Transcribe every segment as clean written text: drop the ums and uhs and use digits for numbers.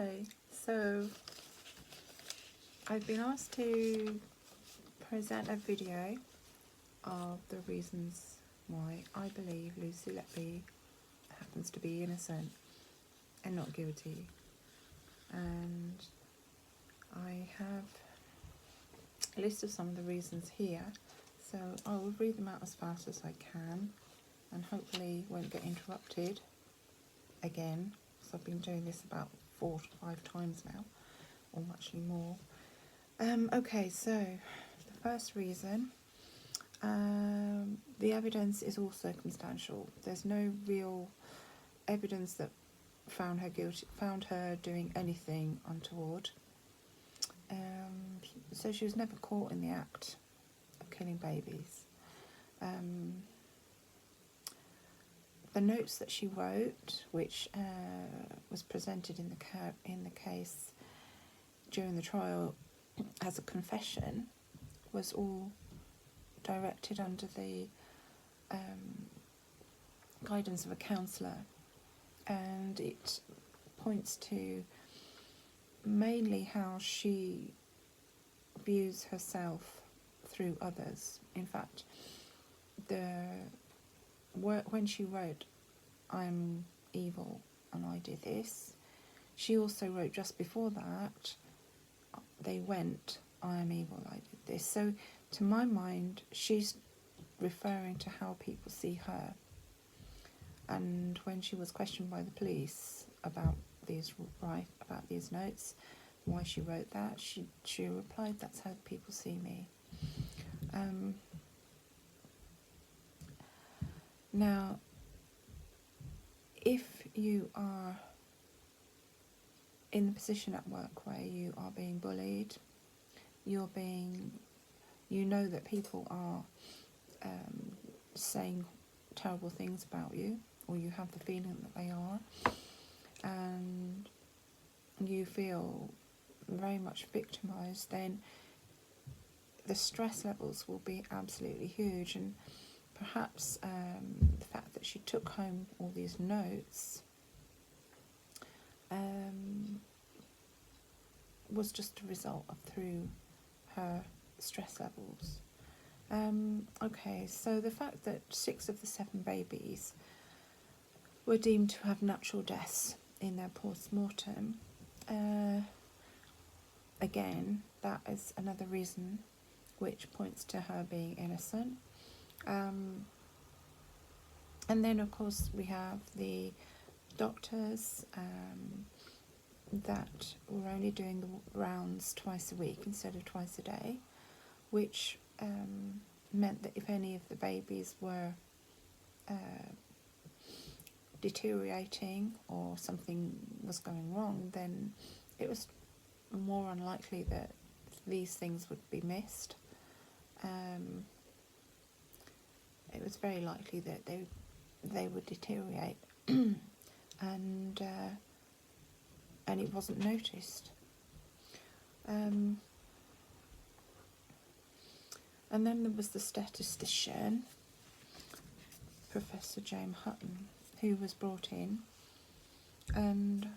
Hi, so I've been asked to present a video of the reasons why I believe Lucy Letby happens to be innocent and not guilty. And I have a list of some of the reasons here, so I will read them out as fast as I can and hopefully won't get interrupted again, because I've been doing this about 4 to 5 times now, or actually more. Okay, so the first reason, the evidence is all circumstantial. There's no real evidence that found her doing anything untoward. So she was never caught in the act of killing babies. The notes that she wrote, which was presented in the case during the trial as a confession, was all directed under the guidance of a counsellor, and it points to mainly how she views herself through others. In fact, when she wrote, "I'm evil and I did this," she also wrote just before that, "They went, I am evil, I did this." So to my mind, she's referring to how people see her. And when she was questioned by the police about these notes, why she wrote that, she replied, "That's how people see me." Now, if you are in the position at work where you are being bullied, you know that people are saying terrible things about you, or you have the feeling that they are, and you feel very much victimised, then the stress levels will be absolutely huge. And perhaps the fact that she took home all these notes was just a result of through her stress levels. Okay, so the fact that 6 of the 7 babies were deemed to have natural deaths in their post-mortem, again, that is another reason which points to her being innocent. And then, of course, we have the doctors that were only doing the rounds twice a week instead of twice a day, which meant that if any of the babies were deteriorating or something was going wrong, then it was more unlikely that these things would be missed. It was very likely that they would deteriorate and it wasn't noticed. And then there was the statistician, Professor James Hutton, who was brought in, and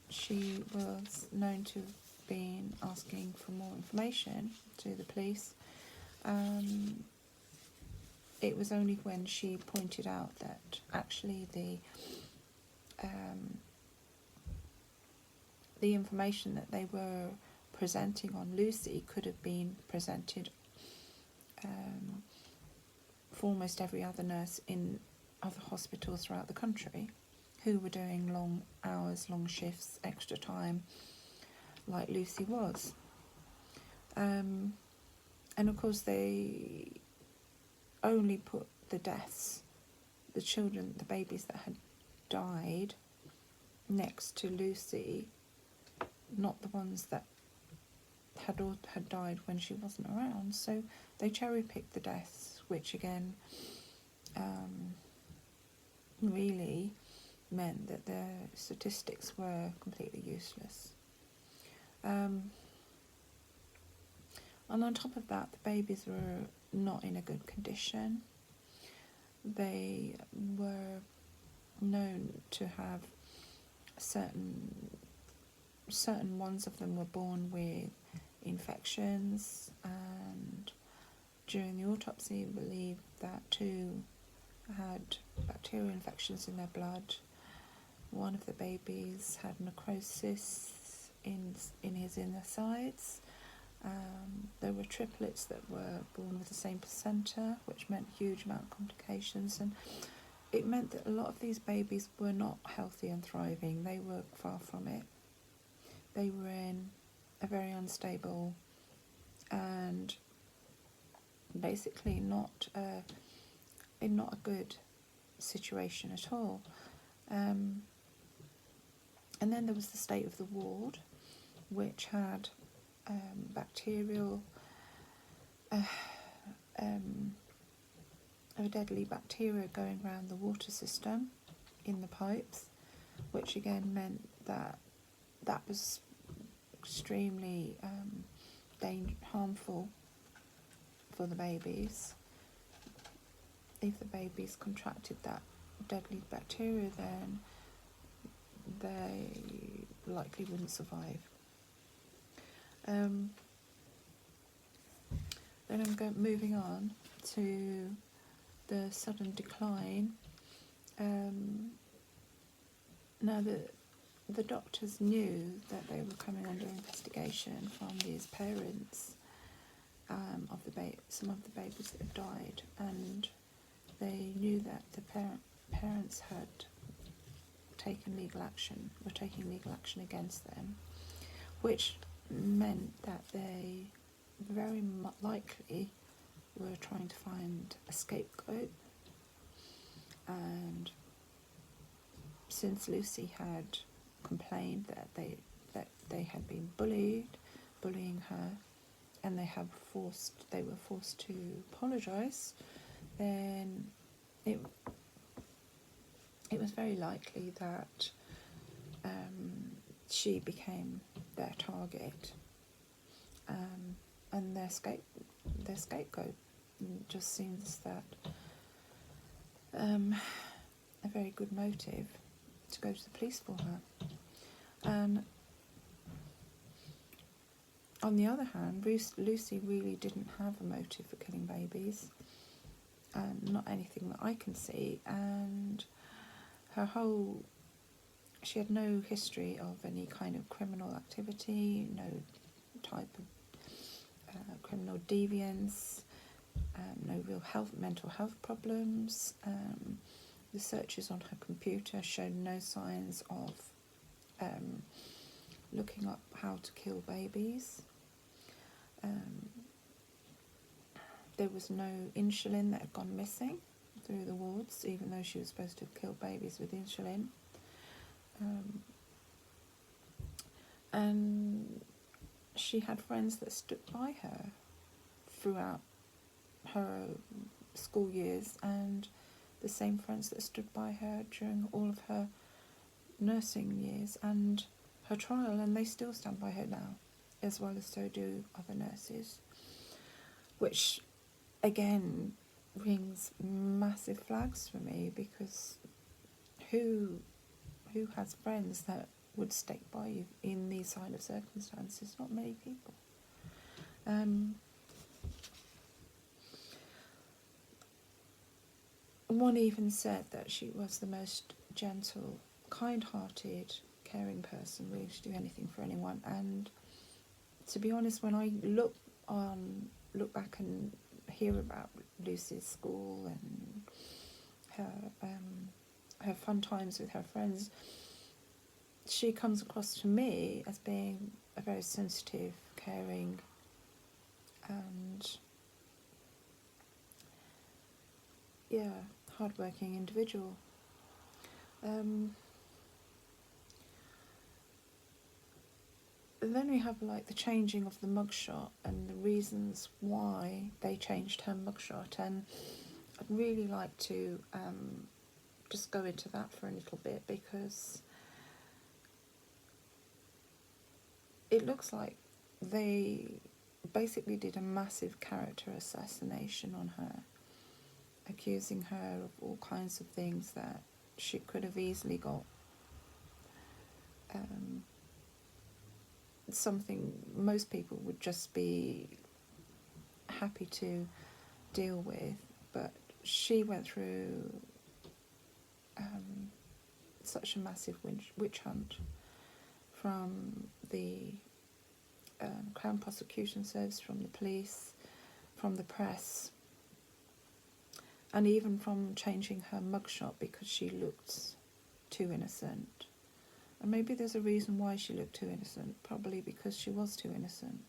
she was known to have been asking for more information to the police. It was only when she pointed out that actually the information that they were presenting on Lucy could have been presented for almost every other nurse in other hospitals throughout the country who were doing long hours, long shifts, extra time, like Lucy was. And of course they only put the deaths, the children, the babies that had died, next to Lucy, not the ones that had died when she wasn't around. So they cherry-picked the deaths, which again really meant that the statistics were completely useless. And on top of that, the babies were not in a good condition. They were known to have certain certain ones of them were born with infections, and during the autopsy believed that 2 had bacterial infections in their blood. One of the babies had necrosis in his inner sides. There were triplets that were born with the same placenta, which meant a huge amount of complications, and it meant that a lot of these babies were not healthy and thriving. They were far from it. They were in a very unstable and basically in not a good situation at all. And then there was the state of the ward, which had a deadly bacteria going around the water system in the pipes, which again meant that was extremely harmful for the babies. If the babies contracted that deadly bacteria, then they likely wouldn't survive. Then I'm moving on to the sudden decline. Now the doctors knew that they were coming under investigation from these parents of some of the babies that had died, and they knew that the parents had were taking legal action against them, which meant that they very likely were trying to find a scapegoat. And since Lucy had complained that they had been bullying her, and they were forced to apologise, then it was very likely that she became their target, and their scapegoat. It just seems that a very good motive to go to the police for her. And on the other hand, Lucy really didn't have a motive for killing babies, not anything that I can see, and she had no history of any kind of criminal activity, no type of criminal deviance, no real mental health problems. The searches on her computer showed no signs of looking up how to kill babies. There was no insulin that had gone missing through the wards, even though she was supposed to have killed babies with insulin. And she had friends that stood by her throughout her school years, and the same friends that stood by her during all of her nursing years and her trial, and they still stand by her now, as well as so do other nurses, which again rings massive flags for me, because who has friends that would stick by you in these kind of circumstances? Not many people. One even said that she was the most gentle, kind-hearted, caring person, willing to do anything for anyone. And to be honest, when I look back and hear about Lucy's school and her fun times with her friends, she comes across to me as being a very sensitive, caring, and hard-working individual. Then we have like the changing of the mugshot and the reasons why they changed her mugshot, and I'd really like to just go into that for a little bit, because it looks like they basically did a massive character assassination on her, accusing her of all kinds of things that she could have easily got something most people would just be happy to deal with, but she went through such a massive witch hunt from the Crown Prosecution Service, from the police, from the press, and even from changing her mugshot because she looked too innocent. And maybe there's a reason why she looked too innocent, probably because she was too innocent.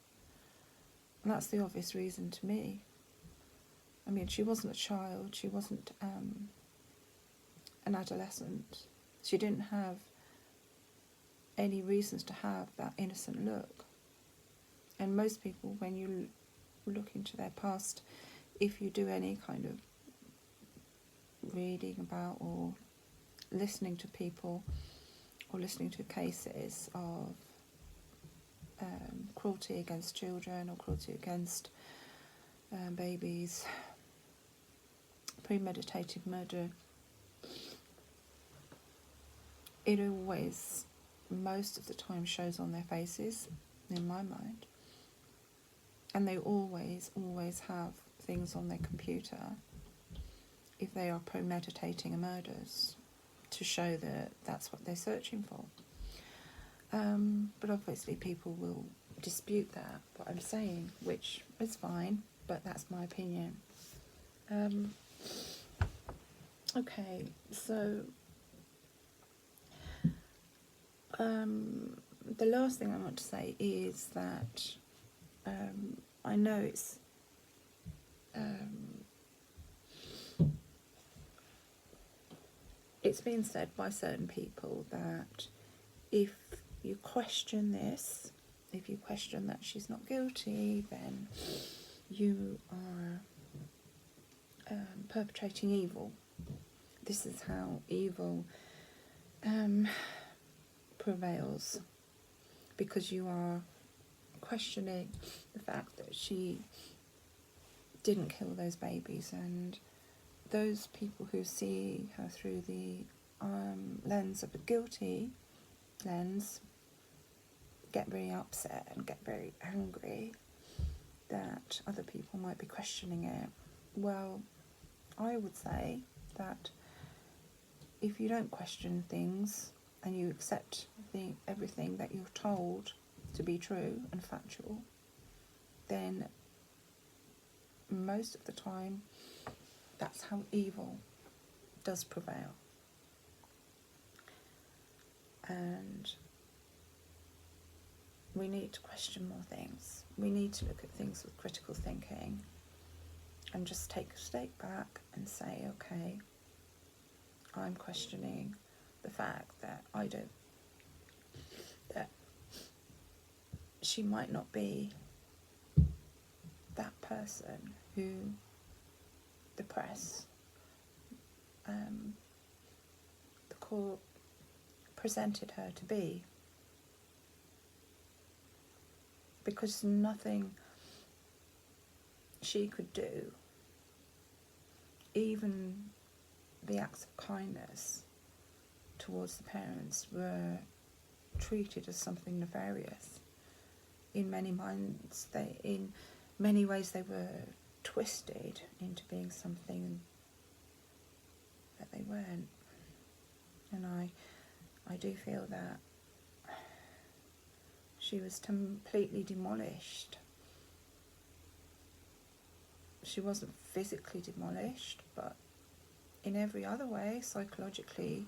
And that's the obvious reason to me. I mean, she wasn't a child, she wasn't an adolescent. She didn't have any reasons to have that innocent look. And most people, when you look into their past, if you do any kind of reading about or listening to people or listening to cases of cruelty against children or cruelty against babies, premeditated murder, it always, most of the time, shows on their faces, in my mind. And they always have things on their computer, if they are premeditating a murders, to show that that's what they're searching for. But obviously people will dispute that, what I'm saying, which is fine, but that's my opinion. Okay, so the last thing I want to say is that I know it's been said by certain people that if you question this, if you question that she's not guilty, then you are perpetrating evil. This is how evil prevails, because you are questioning the fact that she didn't kill those babies, and those people who see her through the lens of a guilty lens get very upset and get very angry that other people might be questioning it. Well, I would say that if you don't question things and you accept everything that you're told to be true and factual, then most of the time that's how evil does prevail. And we need to question more things. We need to look at things with critical thinking and just take a step back and say, okay, I'm questioning the fact that that she might not be that person who the press, the court presented her to be, because nothing she could do, even the acts of kindness towards the parents, were treated as something nefarious. In many ways they were twisted into being something that they weren't. And I do feel that she was completely demolished. She wasn't physically demolished, but in every other way, psychologically,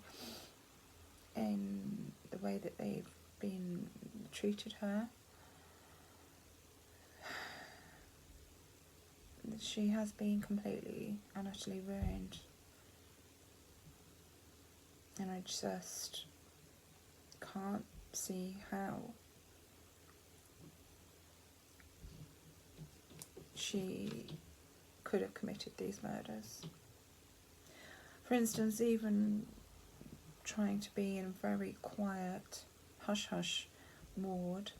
in the way that they've been treated her. She has been completely and utterly ruined. And I just can't see how she could have committed these murders. For instance, even trying to be in a very quiet, hush-hush ward,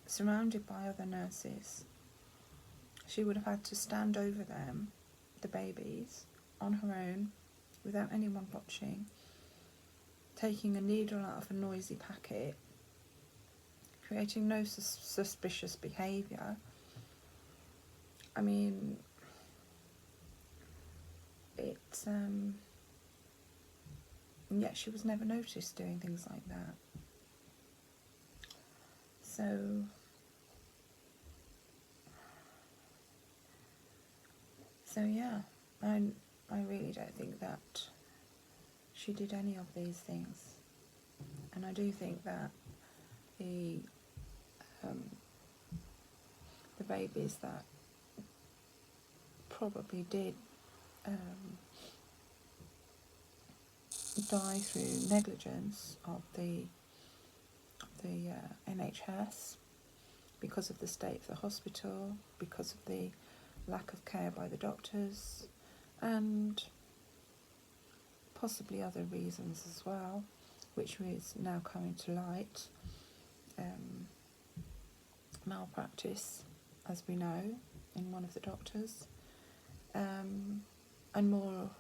surrounded by other nurses. She would have had to stand over them, the babies, on her own, without anyone watching, taking a needle out of a noisy packet, creating no suspicious behaviour. I mean, yet she was never noticed doing things like that. So yeah, I really don't think that she did any of these things, and I do think that the babies that probably did die through negligence of the NHS, because of the state of the hospital, because of the lack of care by the doctors, and possibly other reasons as well, which is now coming to light. Malpractice, as we know, in one of the doctors, and more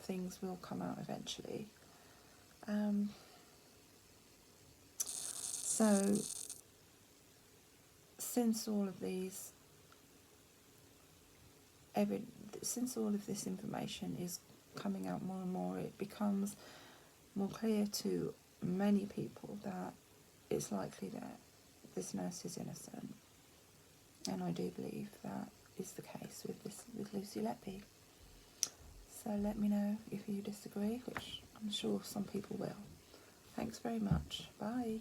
things will come out eventually. So since all of this information is coming out more and more, it becomes more clear to many people that it's likely that this nurse is innocent, and I do believe that is the case with Lucy Letby. So let me know if you disagree, which I'm sure some people will. Thanks very much. Bye.